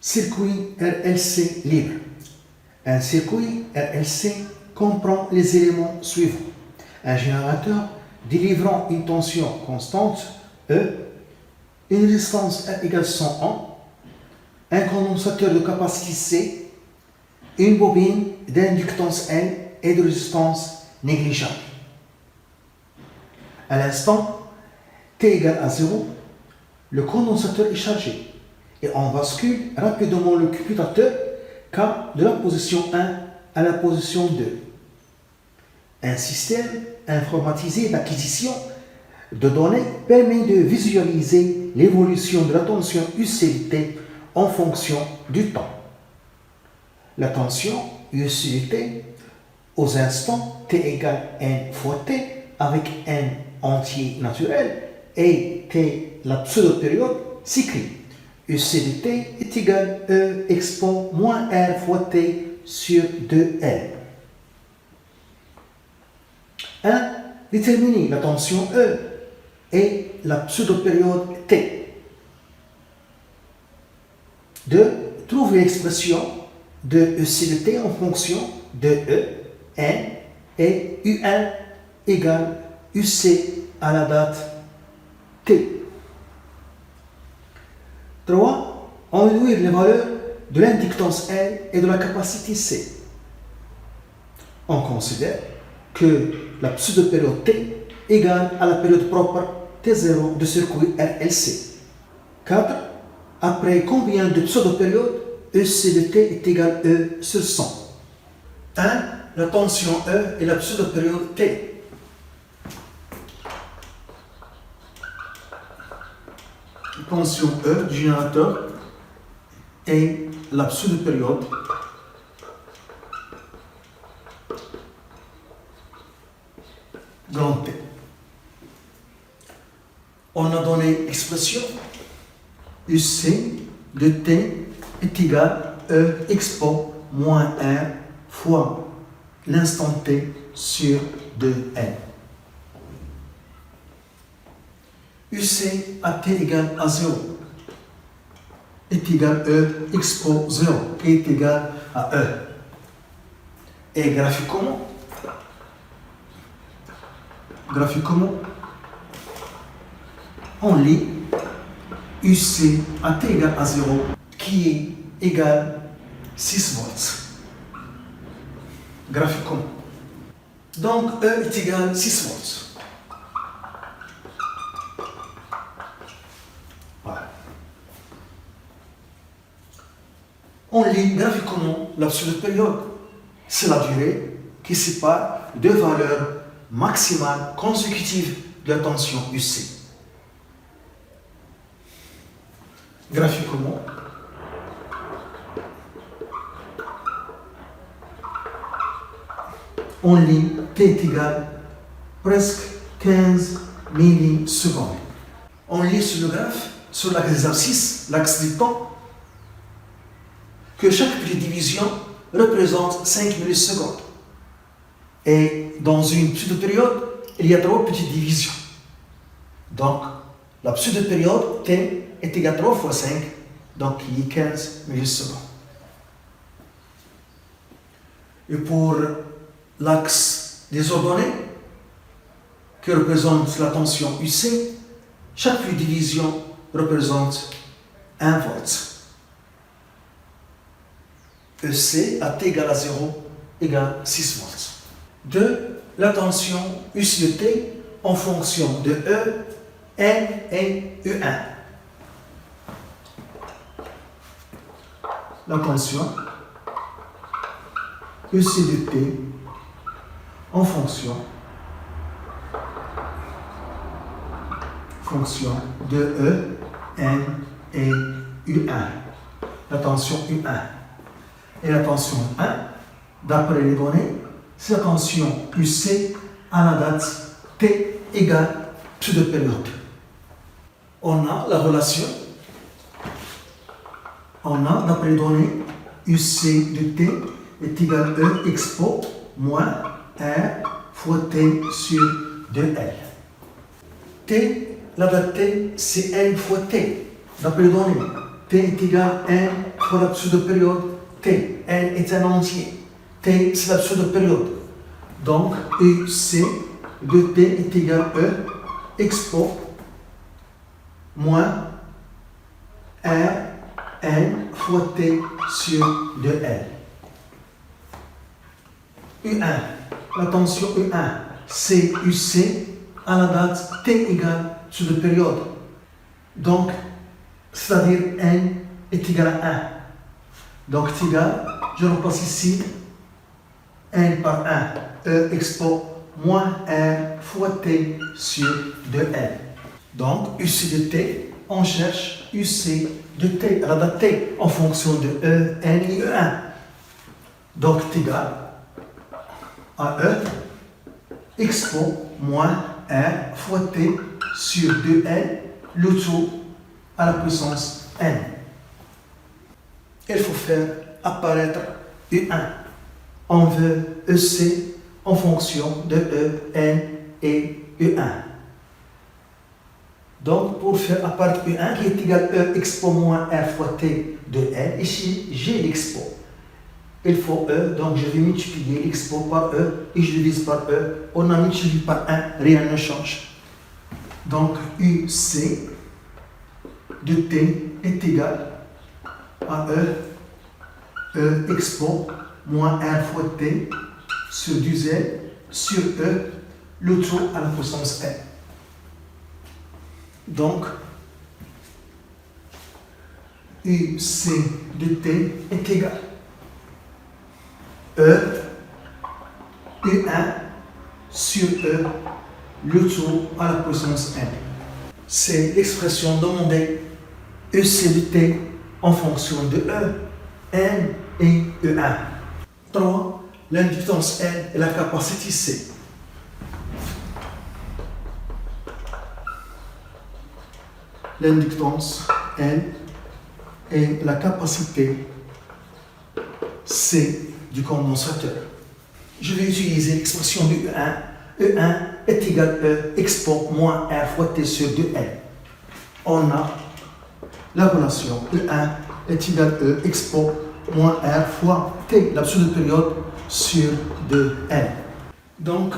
Circuit RLC libre. Un circuit RLC comprend les éléments suivants. Un générateur délivrant une tension constante E, une résistance R égale 100 ohms, un condensateur de capacité C, une bobine d'inductance L et de résistance négligeable. À l'instant T égale à 0, le condensateur est chargé et on bascule rapidement le commutateur K de la position 1 à la position 2. Un système informatisé d'acquisition de données permet de visualiser l'évolution de la tension UCT en fonction du temps. La tension UCT aux instants t égale n fois t avec n entier naturel et t la pseudo-période cyclique. UCT est égal E expo moins R fois T sur 2L. 1. Déterminer la tension E et la pseudo-période T. 2. Trouver l'expression de UCT en fonction de E, N et U1 égale UC à la date T. 3. En déduire les valeurs de l'inductance L et de la capacité C. On considère que la pseudo-période T égale à la période propre T0 de circuit RLC. 4. Après combien de pseudo-périodes EC de T est égal E sur 100. 1. La tension E et la pseudo-période T. La tension E du générateur et la pseudo-période grand T. On a donné l'expression UC de T est égal E expo moins R fois l'instant T sur 2N. UC à T égale à 0 est égal E expo 0 qui est égal à E. Et graphiquement, on lit UC à T égale à 0 qui est égal 6 volts. Graphiquement. Donc E est égal 6 volts. Voilà. On lit graphiquement la pseudo-période. C'est la durée qui sépare deux valeurs maximales consécutives de la tension UC. Graphiquement, on lit T est égal presque 15 millisecondes. On lit sur le graphe, sur l'axe des abscisses, l'axe du temps, que chaque petite division représente 5 millisecondes. Et dans une pseudo-période, il y a 3 petites divisions. Donc, la pseudo-période T est égale à 3 fois 5, donc il y a 15 millisecondes. Et pour l'axe des ordonnées, qui représente la tension UC, chaque division représente 1 volt. EC à T égale à 0 égale 6 volts. 2. La tension UC de T en fonction de E, N et U1. La tension UC de T en fonction de E, N et U1. La tension U1. Et la tension 1, d'après les données, c'est la tension UC à la date T égale pseudo-période. On a la relation, d'après les données, UC de T est égal à E expo moins R fois T sur 2L. T, la date T, c'est N fois T. D'après les données, T est égal à N fois la pseudo-période T. N est un entier. T, c'est la pseudo-période. Donc, UC de T est égal à E expo moins R N fois T sur 2L. U1, la tension U1, c'est UC à la date T égale pseudo-période. Donc, c'est-à-dire N est égal à 1. Donc, c'est égal, je remplace ici N par 1, E expo moins R fois T sur 2L. Donc, UC de T, on cherche UC de T à la date T en fonction de E, N et E1. Donc, c'est égal à E expo moins R fois T sur 2L, le tout à la puissance N. Il faut faire apparaître U1. On veut EC en fonction de E, N et U1. Donc, pour faire apparaître U1 qui est égal à E expo moins R fois T de N, ici j'ai l'expo. Il faut E, donc je vais multiplier l'expo par E et je divise par E. On a multiplié par 1, rien ne change. Donc, UC de T est égal à E expo moins R fois T sur 2L sur E, le tout à la puissance N. Donc, UC de T est égal E U1 sur E, le tout à la puissance N. C'est l'expression demandée EC de T en fonction de E, N et E1. 3. L'inductance N et la capacité C. L'inductance N et la capacité C du condensateur. Je vais utiliser l'expression du E1. E1 est égal à E expo moins R fois T sur 2L. On a la relation E1 est égal à E expo moins R fois T, la pseudo-période, sur 2L. Donc,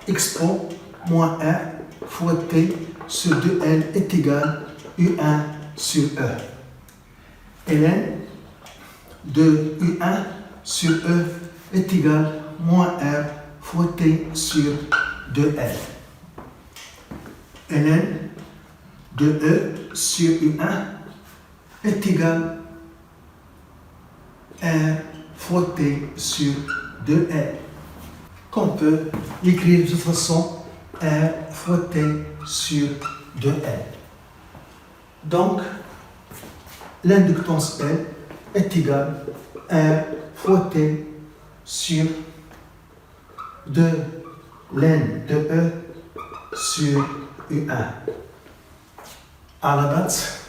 expo moins R fois T sur 2L est égal à U1 sur E. Ln de U1 sur E est égal à moins R fois T sur 2L. Ln de E sur U1 est égal à R fois T sur 2L. Qu'on peut l'écrire de toute façon R fois T sur 2L. Donc, l'inductance L est égale à R fois T sur 2 ln de E sur U1. À la date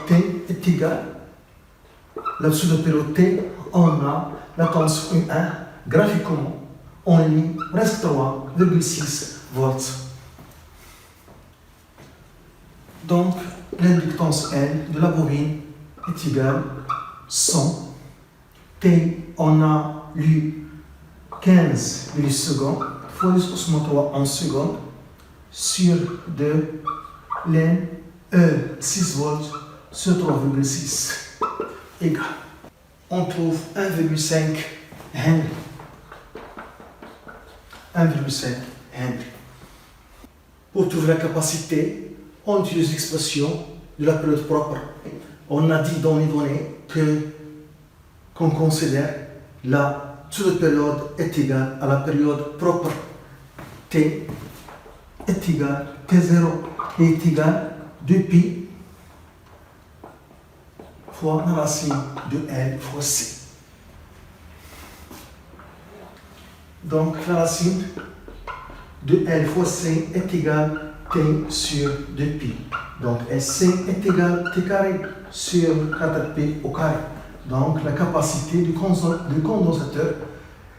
T est égale la pseudo-période T, on a la tension U1 graphiquement on lit presque 3,6 volts. Donc, l'inductance L de la bobine est égale à 100. T, on a lu 15 millisecondes fois 10 moins 3 en secondes sur 2 ln E 6 volts sur 3,6 égale. On trouve 1,5 Henry. 1,5 Henry. Pour trouver la capacité, on utilise l'expression de la période propre. On a dit dans les données qu'on considère la pseudo-période est égale à la période propre. T est égal à T0 est égal à 2pi fois la racine de L fois C. Donc la racine de L fois C est égale à T sur 2pi. Donc SC est égal à T carré sur 4pi au carré. Donc la capacité du condensateur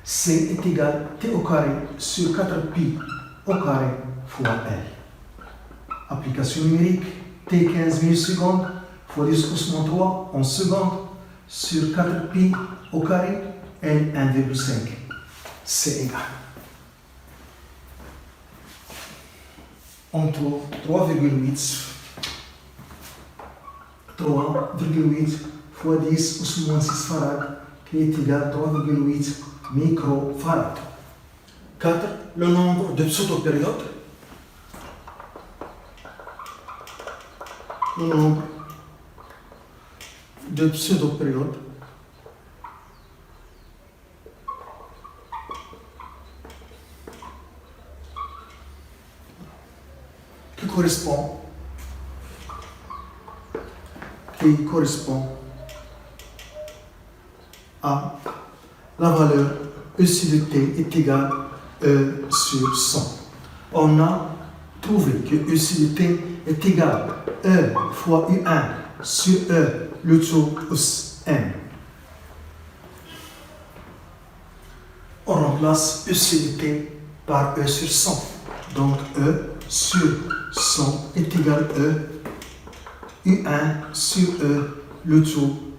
C est égal à T au carré sur 4pi au carré fois L. Application numérique, t 15 millisecondes fois 10 poussement 3 en secondes sur 4 pi au carré n 1,5. C'est égal. On trouve 3,8 fois 10 poussement 6 farad qui est égal à 3,8 microfarad. 4. Le nombre de pseudo-périodes. Le nombre de pseudo-périodes qui correspond à la valeur E sur le T est égale à E sur 100. On a trouvé que E sur le T est égal à E fois U1 sur E le tout plus M. On remplace E sur le T par E sur 100. Donc E sur 100 est égal à E U1 sur E le tout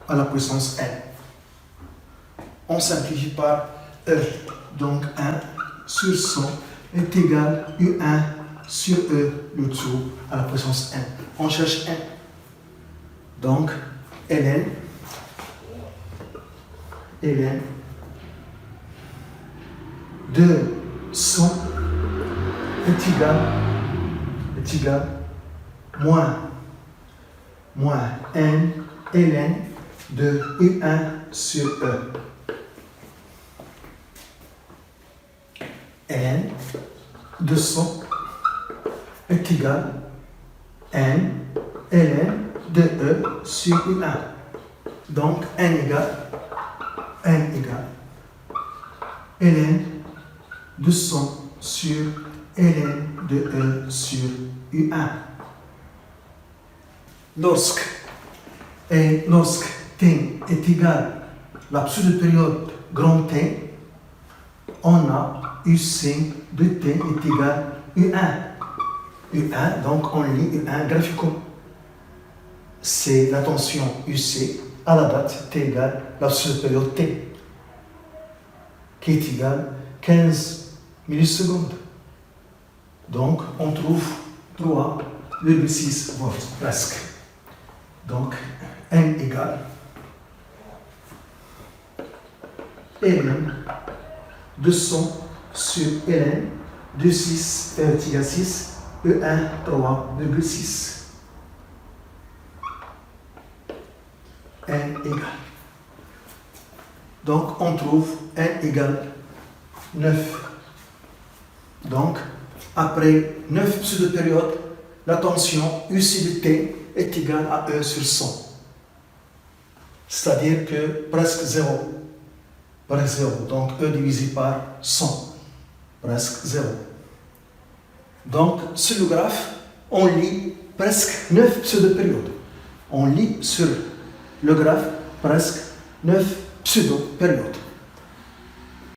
à la puissance N. On simplifie par E. Donc 1 sur 100 est égal à U1 sur E le tout à la puissance N. On cherche N. Donc ln de 100 est égal moins n ln de U1 sur E. N de 100 est égal n ln de E sur U1. Donc n égale ln de 100 sur ln de E sur U1. Lorsque t est égal à la pseudo-période grand T, on a UC de t est égal à U1. Donc on lit U1 graphiquement. C'est la tension UC à la date t égale la pseudo-période T, qui est égale à 15 millisecondes. Donc on trouve 3,6 volts presque. Donc N égale ln de 100 sur ln de 6 égale 6 E1 3,6. N égale. Donc on trouve N égale 9. Donc après 9 pseudo-périodes, la tension U sur le T est égale à E sur 100. C'est-à-dire que presque 0. Donc E divisé par 100. Presque 0. Donc sur le graphe, on lit presque 9 pseudo-périodes. On lit sur le graphe presque 9 pseudo-périodes.